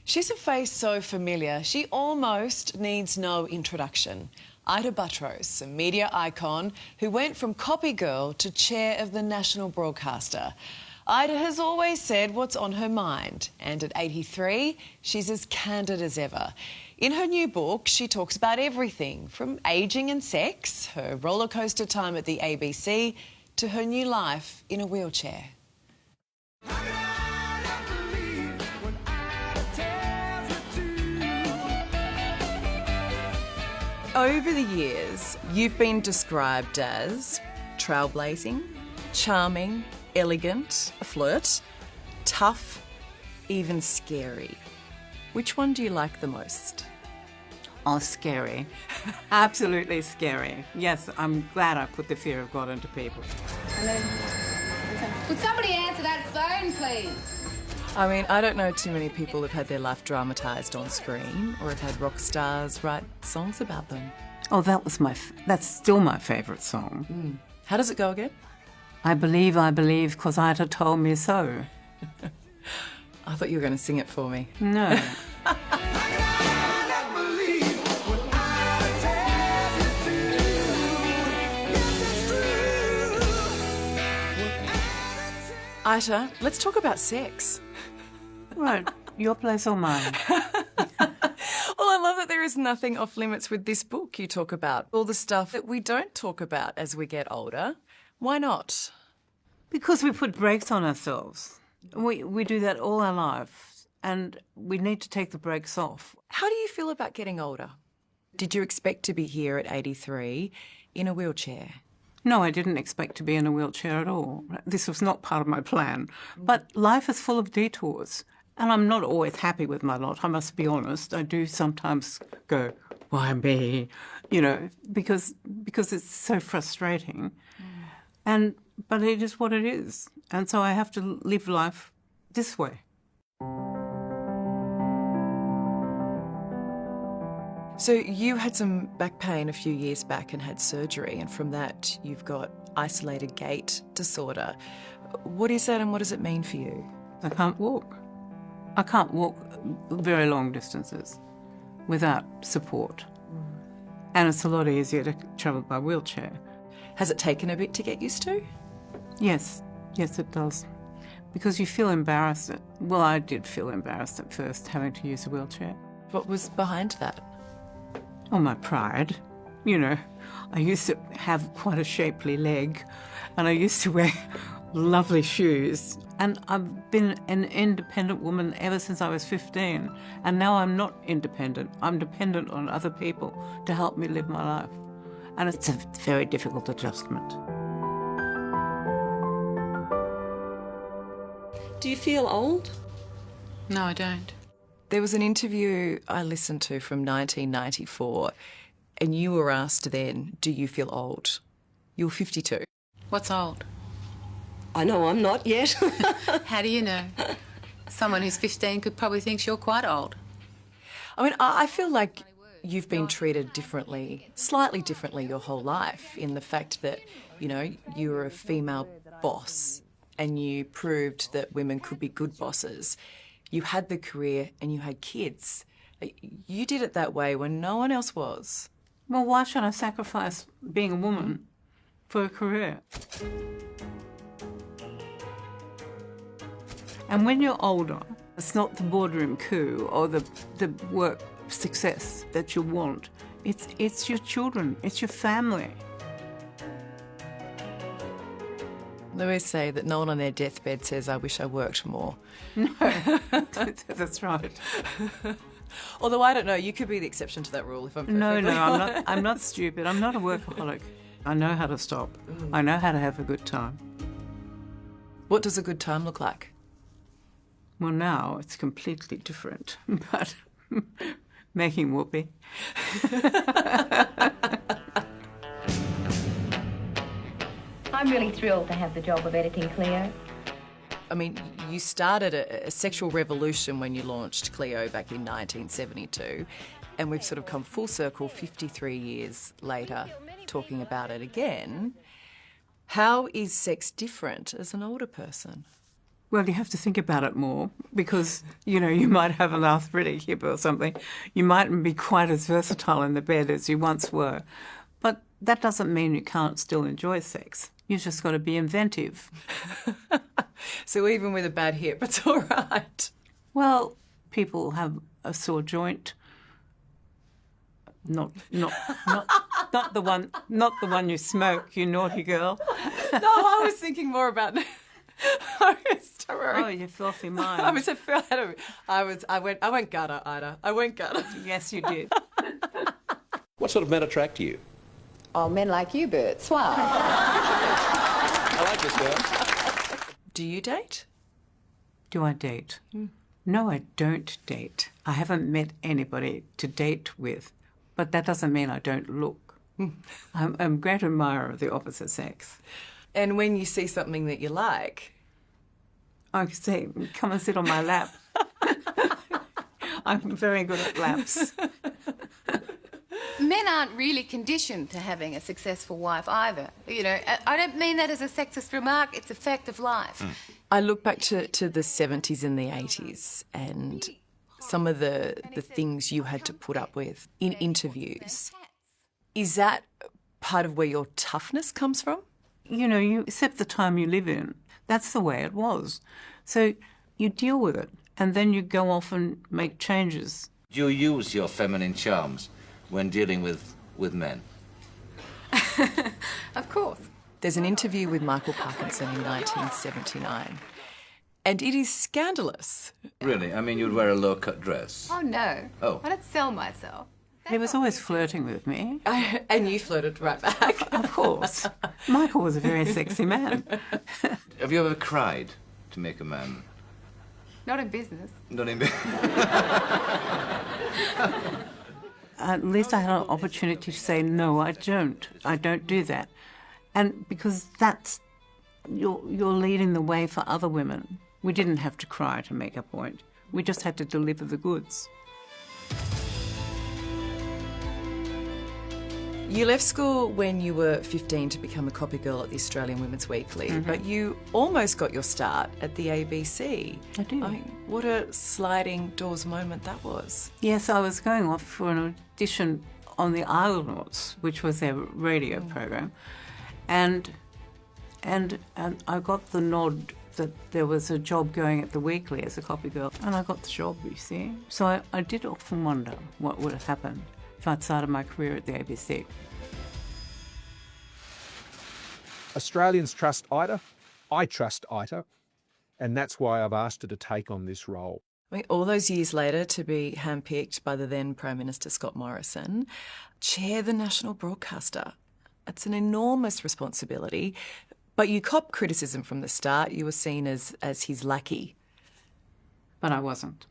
She's a face so familiar, she almost needs no introduction. Ita Buttrose, a media icon who went from copy girl to chair of the national broadcaster. Ita has always said what's on her mind, and at 83, she's as candid as ever. In her new book, she talks about everything from ageing and sex, her rollercoaster time at the ABC, to her new life in a wheelchair. Over the years, you've been described as trailblazing, charming, elegant, a flirt, tough, even scary. Which one do you like the most? Oh, scary. Absolutely scary. Yes, I'm glad I put the fear of God into people. Would somebody answer that phone, please? I mean, I don't know too many people who've had their life dramatised on screen or have had rock stars write songs about them. Oh, that's still my favourite song. How does it go again? I believe, 'cause Ita told me so. I thought you were going to sing it for me. No. Ita, let's talk about sex. Right, your place or mine? Well, I love that there is nothing off limits with this book. You talk about all the stuff that we don't talk about as we get older. Why not? Because we put brakes on ourselves. We do that all our life, and we need to take the brakes off. How do you feel about getting older? Did you expect to be here at 83 in a wheelchair? No, I didn't expect to be in a wheelchair at all. This was not part of my plan. But life is full of detours, and I'm not always happy with my lot, I must be honest. I do sometimes go, why me? You know, because it's so frustrating. But it is what it is. And so I have to live life this way. So you had some back pain a few years back and had surgery, and from that you've got isolated gait disorder. What is that and what does it mean for you? I can't walk. I can't walk very long distances without support. And it's a lot easier to travel by wheelchair. Has it taken a bit to get used to? Yes, it does. Because you feel embarrassed. Well, I did feel embarrassed at first, having to use a wheelchair. What was behind that? Oh, my pride. You know, I used to have quite a shapely leg, and I used to wear lovely shoes. And I've been an independent woman ever since I was 15. And now I'm not independent. I'm dependent on other people to help me live my life. And it's a very difficult adjustment. Do you feel old? No, I don't. There was an interview I listened to from 1994, and you were asked then, do you feel old? You were 52. What's old? I know I'm not yet. How do you know? Someone who's 15 could probably think you're quite old. I mean, I feel like you've been treated differently, slightly differently your whole life, in the fact that, you know, you were a female boss and you proved that women could be good bosses. You had the career and you had kids. You did it that way when no one else was. Well, why should I sacrifice being a woman for a career? And when you're older, it's not the boardroom coup or the work success that you want. It's your children, it's your family. They always say that no one on their deathbed says, I wish I worked more. No, that's right. Although, I don't know, you could be the exception to that rule if I'm perfectly No, I'm not stupid. I'm not a workaholic. I know how to stop. I know how to have a good time. What does a good time look like? Well, now it's completely different, but making whoopee. I'm really thrilled to have the job of editing Cleo. I mean, you started a sexual revolution when you launched Cleo back in 1972, and we've sort of come full circle 53 years later talking about it again. How is sex different as an older person? Well, you have to think about it more because, you might have an arthritic hip or something. You mightn't be quite as versatile in the bed as you once were. But that doesn't mean you can't still enjoy sex. You've just got to be inventive. So even with a bad hip, it's all right. Well, people have a sore joint. Not the one you smoke, you naughty girl. No, I was thinking more about. Don't worry. Oh, you filthy mind. I went gutter, Ida. I went gutter. Yes, you did. What sort of men attract you? Oh, men like you, Bert. Suave. I like this girl. Do you date? Do I date? No, I don't date. I haven't met anybody to date with, but that doesn't mean I don't look. I'm a great admirer of the opposite sex. And when you see something that you like, I say, come and sit on my lap. I'm very good at laps. Men aren't really conditioned to having a successful wife either. I don't mean that as a sexist remark. It's a fact of life. I look back to the 70s and the 80s and some of the things you had to put up with in interviews. Is that part of where your toughness comes from? You accept the time you live in. That's the way it was. So you deal with it and then you go off and make changes. Do you use your feminine charms when dealing with men? Of course. There's an interview with Michael Parkinson in 1979, and it is scandalous. Really? I mean, you'd wear a low-cut dress. Oh, no. Oh. I don't sell myself. He was always flirting with me. And you flirted right back. Of course. Michael was a very sexy man. Have you ever cried to make a man? Not in business. Not in At least I had an opportunity to say, no, I don't. I don't do that. And because you're leading the way for other women. We didn't have to cry to make a point. We just had to deliver the goods. You left school when you were 15 to become a copy girl at the Australian Women's Weekly, but you almost got your start at the ABC. I did. I mean, what a sliding doors moment that was. Yes, I was going off for an audition on the Islanauts, which was their radio program, and I got the nod that there was a job going at the Weekly as a copy girl, and I got the job, you see. So I did often wonder what would have happened if I'd started my career at the ABC. Australians trust Ida. I trust Ida. And that's why I've asked her to take on this role. I mean, all those years later, to be handpicked by the then Prime Minister Scott Morrison, chair the national broadcaster. It's an enormous responsibility, but you copped criticism from the start. You were seen as his lackey. But I wasn't.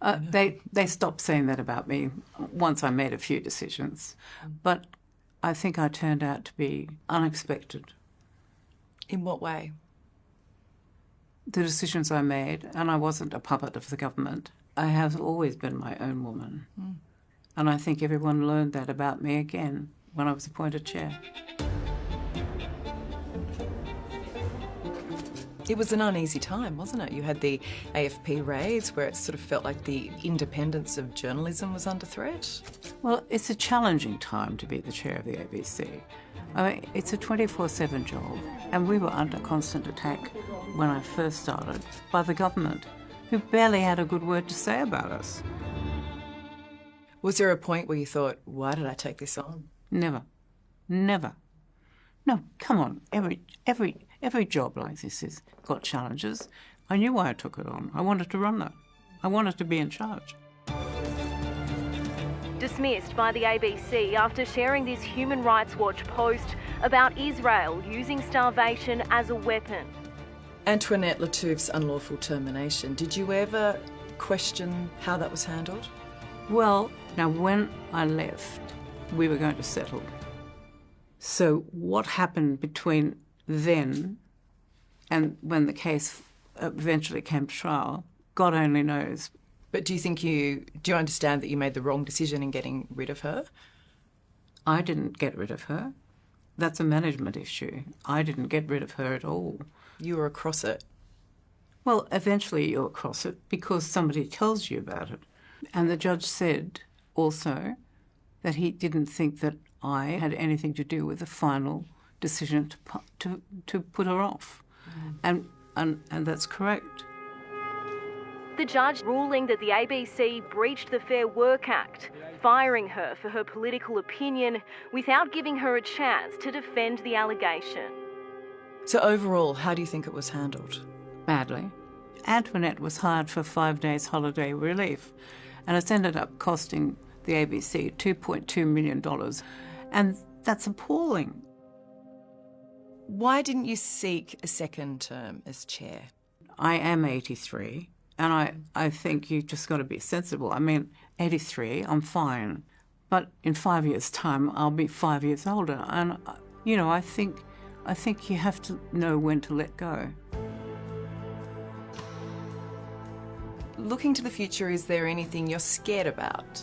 They stopped saying that about me once I made a few decisions. But I think I turned out to be unexpected. In what way? The decisions I made, and I wasn't a puppet of the government. I have always been my own woman. And I think everyone learned that about me again when I was appointed chair. It was an uneasy time, wasn't it? You had the AFP raids where it sort of felt like the independence of journalism was under threat. Well, it's a challenging time to be the chair of the ABC. I mean, it's a 24/7 job, and we were under constant attack when I first started by the government, who barely had a good word to say about us. Was there a point where you thought, why did I take this on? Never. Never. No, come on. Every job like this has got challenges. I knew why I took it on. I wanted to run that. I wanted to be in charge. Dismissed by the ABC after sharing this Human Rights Watch post about Israel using starvation as a weapon. Antoinette Latouffe's unlawful termination. Did you ever question how that was handled? Well, now when I left, we were going to settle. So what happened between then and when the case eventually came to trial, God only knows. But do you understand that you made the wrong decision in getting rid of her? I didn't get rid of her. That's a management issue. I didn't get rid of her at all. You were across it. Well, eventually you'll cross it because somebody tells you about it. And the judge said also that he didn't think that I had anything to do with the final decision to put her off. And that's correct. The judge ruling that the ABC breached the Fair Work Act, firing her for her political opinion without giving her a chance to defend the allegation. So overall, how do you think it was handled? Badly. Antoinette was hired for 5 days holiday relief, and it's ended up costing the ABC $2.2 million. And that's appalling. Why didn't you seek a second term as chair? I am 83, and I think you've just got to be sensible. I mean, 83, I'm fine. But in 5 years' time, I'll be 5 years older. And, you know, I think you have to know when to let go. Looking to the future, is there anything you're scared about?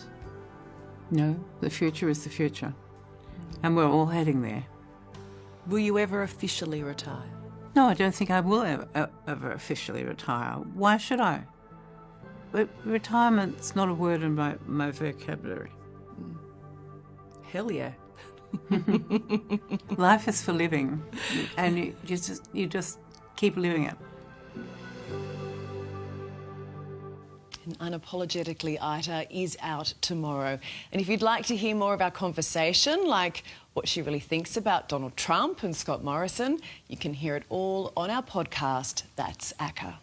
No, the future is the future. And we're all heading there. Will you ever officially retire? No, I don't think I will ever officially retire. Why should I? Retirement's not a word in my vocabulary. Hell yeah. Life is for living, and you just keep living it. And Unapologetically Ita is out tomorrow. And if you'd like to hear more of our conversation, like what she really thinks about Donald Trump and Scott Morrison, you can hear it all on our podcast, That's ACCA.